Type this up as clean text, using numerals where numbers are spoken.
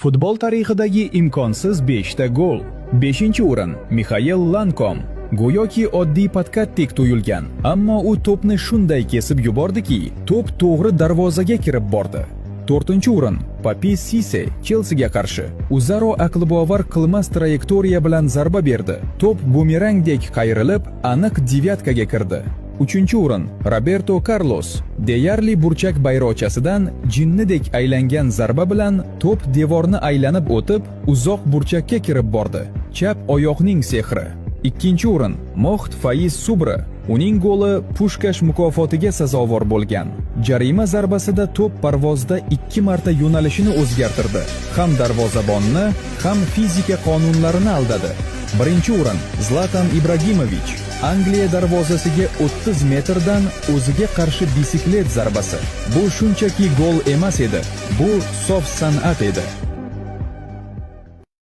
Futbol tarixidagi imkonsiz 5 ta gol. 5-o'rin Mixail Lankom. Go'yoki oddiy patkattdek tuyulgan, ammo u to'pni shunday kesib yubordiki, to'p to'g'ri darvozaga kirib bordi. 4-o'rin Papi Sisse Chelsiga qarshi. Uzaro aqli bovar qilmas trayektoriya bilan zarba berdi. To'p bumerangdek qayrilib, aniq devyatkaga kirdi. 3-o'rin Roberto Carlos deyarli burchak bayroqchasidan jinnidek aylangan zarba bilan to'p devorni aylanib o'tib, uzoq burchakka kirib bordi. Chap oyoqning sehri. 2-o'rin Moht Faiz Subra. Uning goli Pushkash mukofotiga sazovor bo'lgan. Jarima zarbasida to'p parvozda 2 marta yo'nalishini o'zgartirdi. Ham darvozabonni, ham fizika qonunlarini aldadi. 1-o'rin Zlatan Ibragimovich. Angliya darvozasiga 30 metrdan o'ziga qarshi bisiklet zarbasi. Bu shunchaki gol emas edi. Bu sof san'at edi.